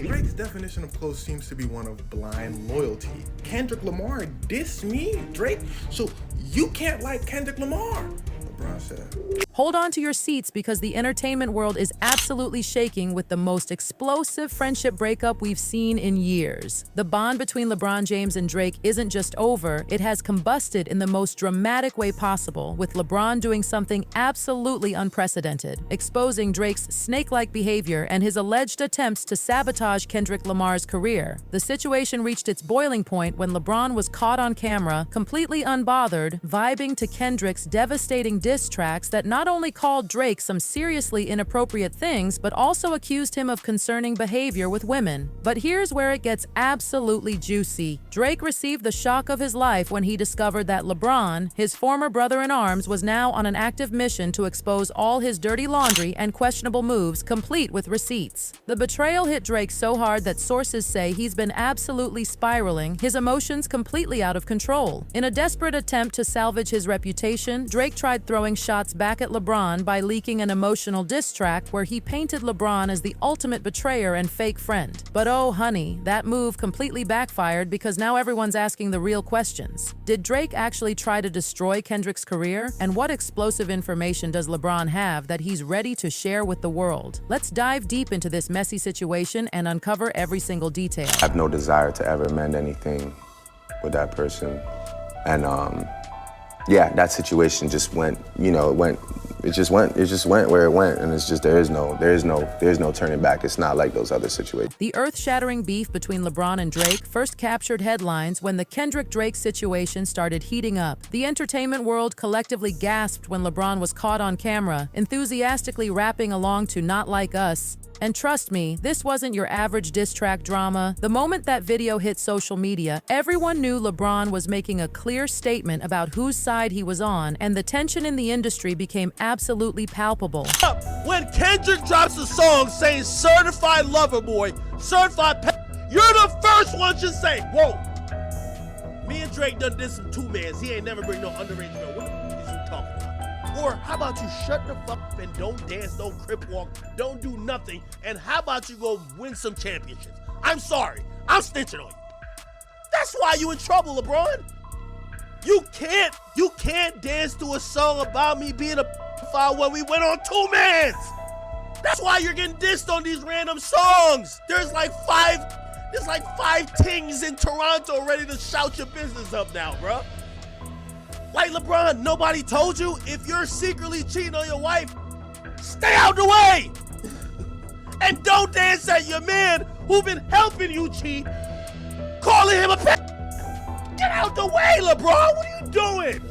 Drake's definition of close seems to be one of blind loyalty. Kendrick Lamar dissed me, Drake, so you can't like Kendrick Lamar, LeBron said. Hold on to your seats because the entertainment world is absolutely shaking with the most explosive friendship breakup we've seen in years. The bond between LeBron James and Drake isn't just over, it has combusted in the most dramatic way possible, with LeBron doing something absolutely unprecedented, exposing Drake's snake-like behavior and his alleged attempts to sabotage Kendrick Lamar's career. The situation reached its boiling point when LeBron was caught on camera, completely unbothered, vibing to Kendrick's devastating diss tracks that not only called Drake some seriously inappropriate things, but also accused him of concerning behavior with women. But here's where it gets absolutely juicy. Drake received the shock of his life when he discovered that LeBron, his former brother-in-arms, was now on an active mission to expose all his dirty laundry and questionable moves, complete with receipts. The betrayal hit Drake so hard that sources say he's been absolutely spiraling, his emotions completely out of control. In a desperate attempt to salvage his reputation, Drake tried throwing shots back at LeBron by leaking an emotional diss track where he painted LeBron as the ultimate betrayer and fake friend. But oh honey, that move completely backfired because now everyone's asking the real questions. Did Drake actually try to destroy Kendrick's career? And what explosive information does LeBron have that he's ready to share with the world? Let's dive deep into this messy situation and uncover every single detail. I have no desire to ever mend anything with that person. And yeah, that situation just went, it just went where it went, and it's just, there's no turning back. It's not like those other situations. The earth-shattering beef between LeBron and Drake first captured headlines when the Kendrick-Drake situation started heating up. The entertainment world collectively gasped when LeBron was caught on camera, enthusiastically rapping along to Not Like Us. And trust me, this wasn't your average diss track drama. The moment that video hit social media, everyone knew LeBron was making a clear statement about whose side he was on, and the tension in the industry became absolutely palpable. When Kendrick drops a song saying certified lover boy, you're the first one to say, whoa. Me and Drake done did some two-mans. He ain't never bring no underage girl. What is he talking about? Or how about you shut the fuck up and don't dance, don't crip walk, don't do nothing, and how about you go win some championships? I'm sorry, I'm snitching on you. That's why you in trouble, LeBron. You can't dance to a song about me being a pedophile when we went on two-mans. That's why you're getting dissed on these random songs. There's like five tings in Toronto ready to shout your business up now, bro. Like LeBron, nobody told you if you're secretly cheating on your wife, stay out the way. And don't dance at your man who been helping you cheat, calling him a Get out the way, LeBron. What are you doing?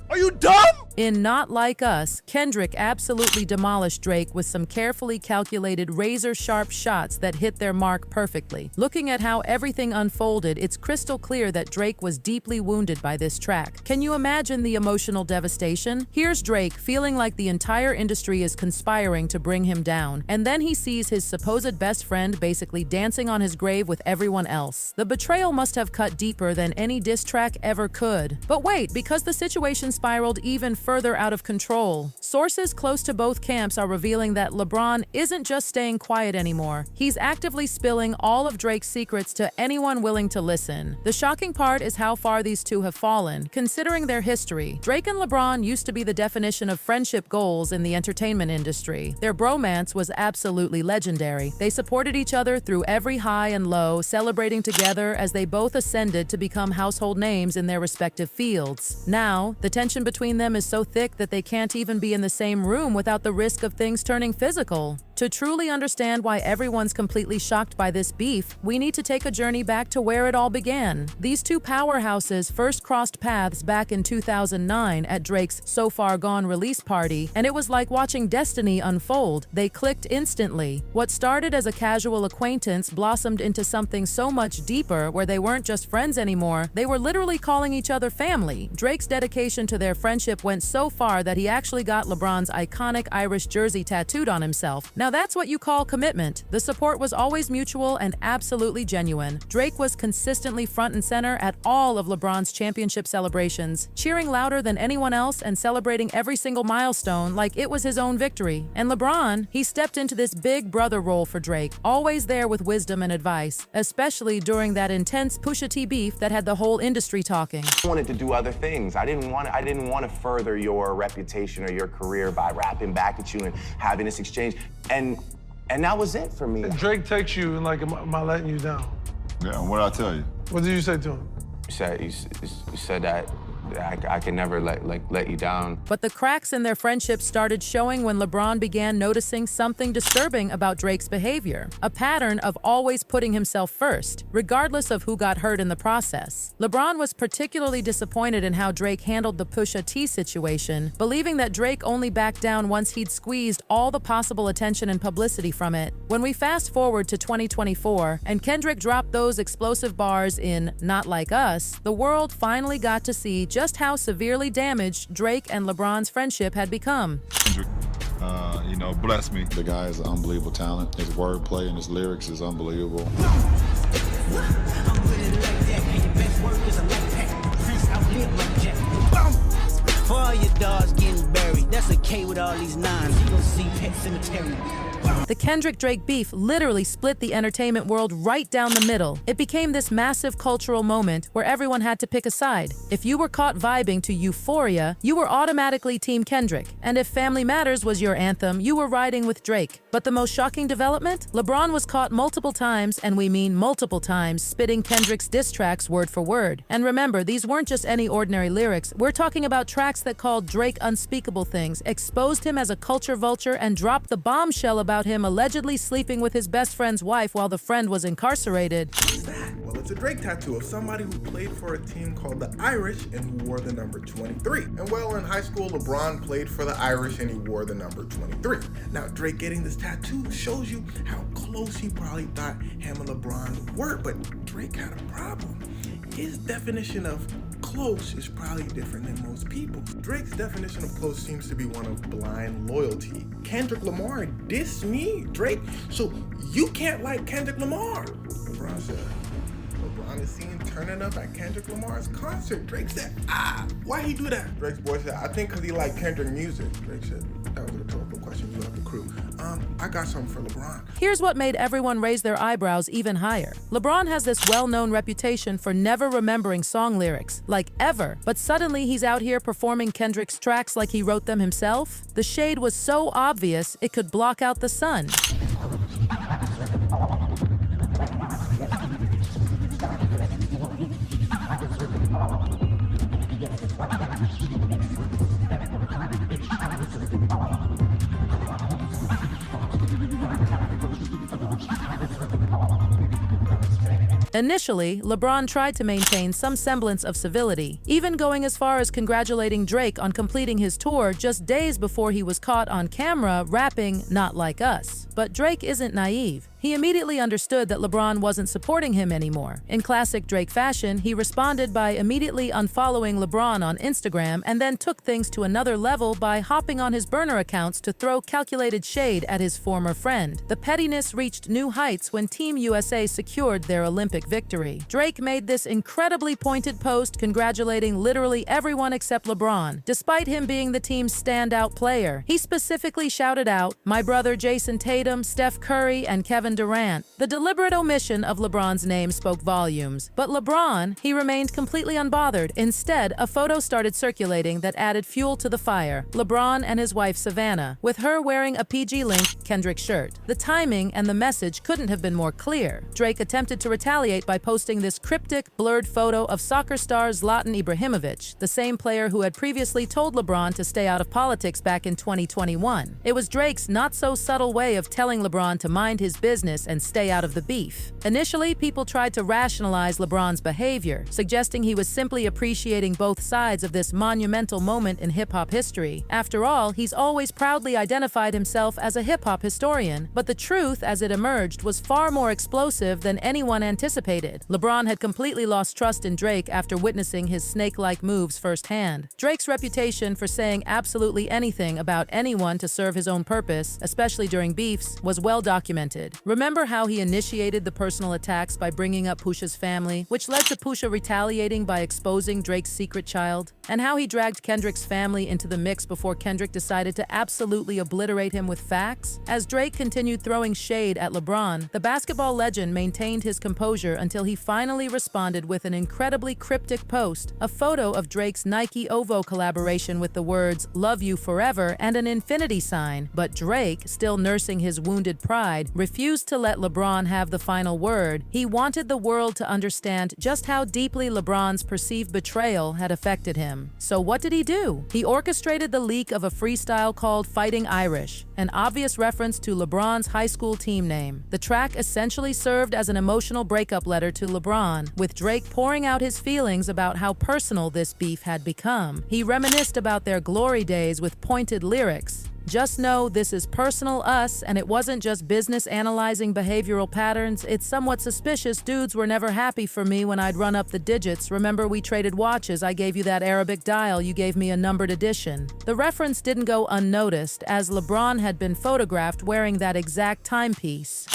Are you dumb? In Not Like Us, Kendrick absolutely demolished Drake with some carefully calculated razor-sharp shots that hit their mark perfectly. Looking at how everything unfolded, it's crystal clear that Drake was deeply wounded by this track. Can you imagine the emotional devastation? Here's Drake feeling like the entire industry is conspiring to bring him down, and then he sees his supposed best friend basically dancing on his grave with everyone else. The betrayal must have cut deeper than any diss track ever could. But wait, because the situation spiraled even further out of control. Sources close to both camps are revealing that LeBron isn't just staying quiet anymore. He's actively spilling all of Drake's secrets to anyone willing to listen. The shocking part is how far these two have fallen, considering their history. Drake and LeBron used to be the definition of friendship goals in the entertainment industry. Their bromance was absolutely legendary. They supported each other through every high and low, celebrating together as they both ascended to become household names in their respective fields. Now, the tension between them is so thick that they can't even be in the same room without the risk of things turning physical. To truly understand why everyone's completely shocked by this beef, we need to take a journey back to where it all began. These two powerhouses first crossed paths back in 2009 at Drake's So Far Gone release party, and it was like watching destiny unfold. They clicked instantly. What started as a casual acquaintance blossomed into something so much deeper, where they weren't just friends anymore, they were literally calling each other family. Drake's dedication to their friendship went so far that he actually got LeBron's iconic Irish jersey tattooed on himself. Now that's what you call commitment. The support was always mutual and absolutely genuine. Drake was consistently front and center at all of LeBron's championship celebrations, cheering louder than anyone else and celebrating every single milestone like it was his own victory. And LeBron, he stepped into this big brother role for Drake, always there with wisdom and advice, especially during that intense Pusha T beef that had the whole industry talking. I wanted to do other things. I didn't want to further your reputation or your career by rapping back at you and having this exchange. And that was it for me. Drake texts you and like, am I letting you down? Yeah, what did I tell you? What did you say to him? You said that I can never let you down. But the cracks in their friendship started showing when LeBron began noticing something disturbing about Drake's behavior, a pattern of always putting himself first, regardless of who got hurt in the process. LeBron was particularly disappointed in how Drake handled the Pusha T situation, believing that Drake only backed down once he'd squeezed all the possible attention and publicity from it. When we fast forward to 2024 and Kendrick dropped those explosive bars in Not Like Us, the world finally got to see just how severely damaged Drake and LeBron's friendship had become. Kendrick, bless me. The guy is an unbelievable talent. His wordplay and his lyrics is unbelievable. For all your dogs getting buried, that's a K with all these nines. You gon' see Pet Cemetery. The Kendrick-Drake beef literally split the entertainment world right down the middle. It became this massive cultural moment where everyone had to pick a side. If you were caught vibing to Euphoria, you were automatically Team Kendrick. And if Family Matters was your anthem, you were riding with Drake. But the most shocking development? LeBron was caught multiple times, and we mean multiple times, spitting Kendrick's diss tracks word for word. And remember, these weren't just any ordinary lyrics. We're talking about tracks that called Drake unspeakable things, exposed him as a culture vulture, and dropped the bombshell about him allegedly sleeping with his best friend's wife while the friend was incarcerated. What's that? Well, it's a Drake tattoo of somebody who played for a team called the Irish and who wore the number 23. And well, in high school, LeBron played for the Irish and he wore the number 23. Now, Drake getting this tattoo shows you how close he probably thought him and LeBron were, but Drake had a problem. His definition of close is probably different than most people's. Drake's definition of close seems to be one of blind loyalty. Kendrick Lamar dissed me, Drake, so you can't like Kendrick Lamar. LeBron said, LeBron is seen turning up at Kendrick Lamar's concert. Drake said, why he do that? Drake's boy said, I think because he liked Kendrick music. Drake said, that was a rhetorical question, you have the crew. I got something for LeBron. Here's what made everyone raise their eyebrows even higher. LeBron has this well-known reputation for never remembering song lyrics, like ever, but suddenly he's out here performing Kendrick's tracks like he wrote them himself. The shade was so obvious it could block out the sun. Initially, LeBron tried to maintain some semblance of civility, even going as far as congratulating Drake on completing his tour just days before he was caught on camera rapping Not Like Us. But Drake isn't naive. He immediately understood that LeBron wasn't supporting him anymore. In classic Drake fashion, he responded by immediately unfollowing LeBron on Instagram and then took things to another level by hopping on his burner accounts to throw calculated shade at his former friend. The pettiness reached new heights when Team USA secured their Olympic victory. Drake made this incredibly pointed post congratulating literally everyone except LeBron, despite him being the team's standout player. He specifically shouted out, "My brother Jason Tatum, Steph Curry, and Kevin Durant. The deliberate omission of LeBron's name spoke volumes. But LeBron, he remained completely unbothered. Instead, a photo started circulating that added fuel to the fire. LeBron and his wife Savannah, with her wearing a PG-length Kendrick shirt. The timing and the message couldn't have been more clear. Drake attempted to retaliate by posting this cryptic, blurred photo of soccer star Zlatan Ibrahimovic, the same player who had previously told LeBron to stay out of politics back in 2021. It was Drake's not-so-subtle way of telling LeBron to mind his business and stay out of the beef. Initially, people tried to rationalize LeBron's behavior, suggesting he was simply appreciating both sides of this monumental moment in hip-hop history. After all, he's always proudly identified himself as a hip-hop historian, but the truth, as it emerged, was far more explosive than anyone anticipated. LeBron had completely lost trust in Drake after witnessing his snake-like moves firsthand. Drake's reputation for saying absolutely anything about anyone to serve his own purpose, especially during beefs, was well documented. Remember how he initiated the personal attacks by bringing up Pusha's family, which led to Pusha retaliating by exposing Drake's secret child? And how he dragged Kendrick's family into the mix before Kendrick decided to absolutely obliterate him with facts? As Drake continued throwing shade at LeBron, the basketball legend maintained his composure until he finally responded with an incredibly cryptic post, a photo of Drake's Nike OVO collaboration with the words "Love You Forever" and an infinity sign. But Drake, still nursing his wounded pride, refused to let LeBron have the final word. He wanted the world to understand just how deeply LeBron's perceived betrayal had affected him. So what did he do? He orchestrated the leak of a freestyle called "Fighting Irish," an obvious reference to LeBron's high school team name. The track essentially served as an emotional breakup letter to LeBron, with Drake pouring out his feelings about how personal this beef had become. He reminisced about their glory days with pointed lyrics. Just know this is personal us, and it wasn't just business analyzing behavioral patterns. It's somewhat suspicious dudes were never happy for me when I'd run up the digits. Remember we traded watches, I gave you that Arabic dial, you gave me a numbered edition. The reference didn't go unnoticed, as LeBron had been photographed wearing that exact timepiece.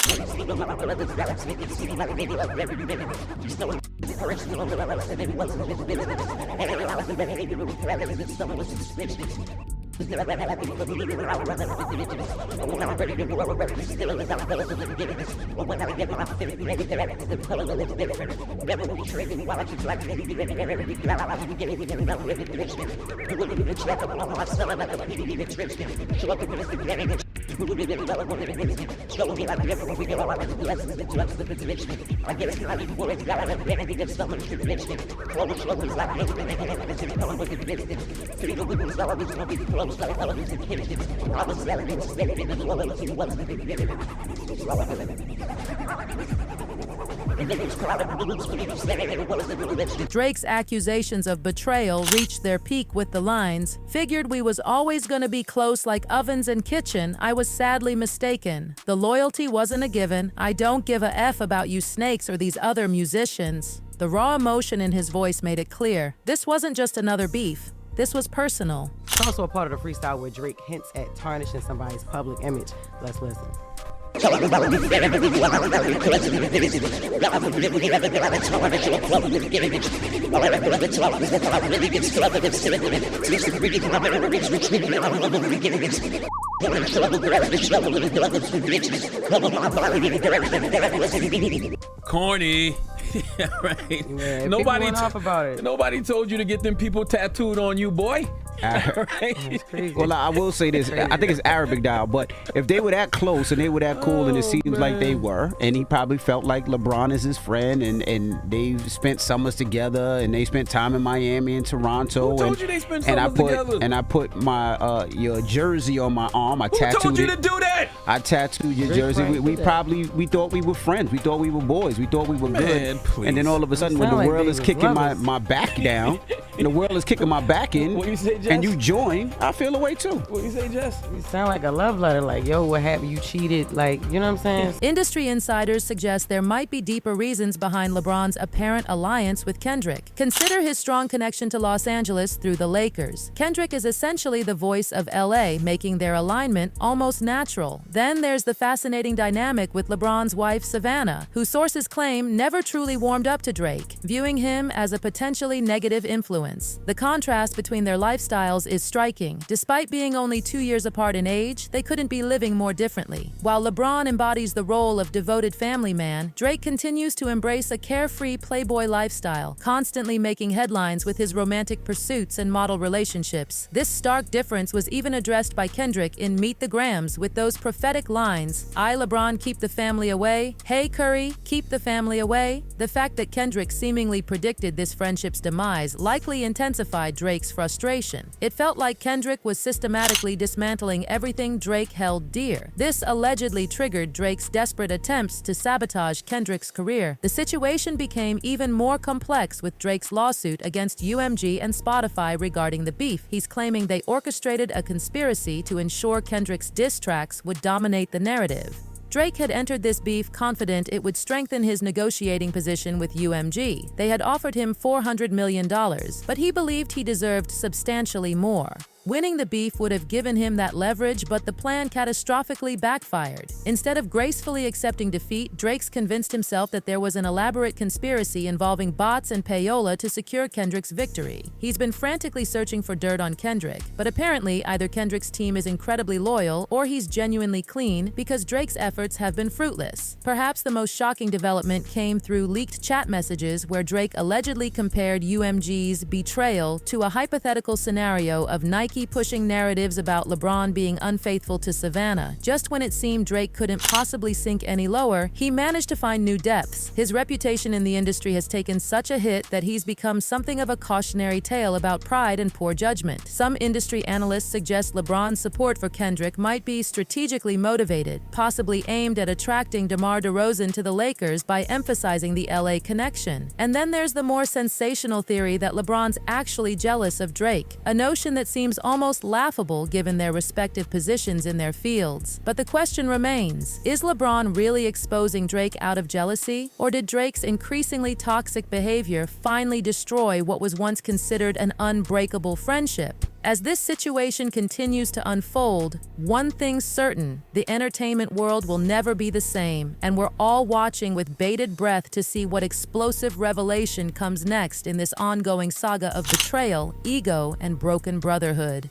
Drake's accusations of betrayal reached their peak with the lines, "Figured we was always gonna be close like ovens and kitchen, I was sadly mistaken. The loyalty wasn't a given, I don't give a F about you snakes or these other musicians." The raw emotion in his voice made it clear. This wasn't just another beef. This was personal. It's also a part of the freestyle where Drake hints at tarnishing somebody's public image. Let's listen. Corny. Yeah, right. Yeah, nobody off about it. Nobody told you to get them people tattooed on you, boy. Right? Well, I will say this. I think it's Arabic dial, but if they were that close and they were that cool, and it seems like they were, and he probably felt like LeBron is his friend, and they spent summers together, and they spent time in Miami and Toronto. Who told you they spent summers together? And I put my your jersey on my arm. I tattooed told you to do that? I tattooed your jersey. We thought we were friends. We thought we were boys. We thought we were good. Please. And then all of a sudden, when the world is kicking my back down, and the world is kicking my back in, What you say, Jess? and you join, I feel away too. What you say, Jess? You sound like a love letter, like, yo, what happened? You cheated, like, you know what I'm saying? Industry insiders suggest there might be deeper reasons behind LeBron's apparent alliance with Kendrick. Consider his strong connection to Los Angeles through the Lakers. Kendrick is essentially the voice of LA, making their alignment almost natural. Then there's the fascinating dynamic with LeBron's wife, Savannah, who sources claim never truly warmed up to Drake, viewing him as a potentially negative influence. influence. The contrast between their lifestyles is striking. Despite being only 2 years apart in age, they couldn't be living more differently. While LeBron embodies the role of devoted family man, Drake continues to embrace a carefree playboy lifestyle, constantly making headlines with his romantic pursuits and model relationships. This stark difference was even addressed by Kendrick in Meet the Grams with those prophetic lines, "I, LeBron, keep the family away. Hey, Curry, keep the family away." The fact that Kendrick seemingly predicted this friendship's demise likely intensified Drake's frustration. It felt like Kendrick was systematically dismantling everything Drake held dear. This allegedly triggered Drake's desperate attempts to sabotage Kendrick's career. The situation became even more complex with Drake's lawsuit against UMG and Spotify regarding the beef. He's claiming they orchestrated a conspiracy to ensure Kendrick's diss tracks would dominate the narrative. Drake had entered this beef confident it would strengthen his negotiating position with UMG. They had offered him $400 million, but he believed he deserved substantially more. Winning the beef would have given him that leverage, but the plan catastrophically backfired. Instead of gracefully accepting defeat, Drake's convinced himself that there was an elaborate conspiracy involving bots and payola to secure Kendrick's victory. He's been frantically searching for dirt on Kendrick, but apparently either Kendrick's team is incredibly loyal or he's genuinely clean because Drake's efforts have been fruitless. Perhaps the most shocking development came through leaked chat messages where Drake allegedly compared UMG's Betrayal to a hypothetical scenario of Nike pushing narratives about LeBron being unfaithful to Savannah. Just when it seemed Drake couldn't possibly sink any lower, he managed to find new depths. His reputation in the industry has taken such a hit that he's become something of a cautionary tale about pride and poor judgment. Some industry analysts suggest LeBron's support for Kendrick might be strategically motivated, possibly aimed at attracting DeMar DeRozan to the Lakers by emphasizing the LA connection. And then there's the more sensational theory that LeBron's actually jealous of Drake, a notion that seems almost laughable given their respective positions in their fields. But the question remains, is LeBron really exposing Drake out of jealousy? Or did Drake's increasingly toxic behavior finally destroy what was once considered an unbreakable friendship? As this situation continues to unfold, one thing's certain: the entertainment world will never be the same, and we're all watching with bated breath to see what explosive revelation comes next in this ongoing saga of betrayal, ego, and broken brotherhood.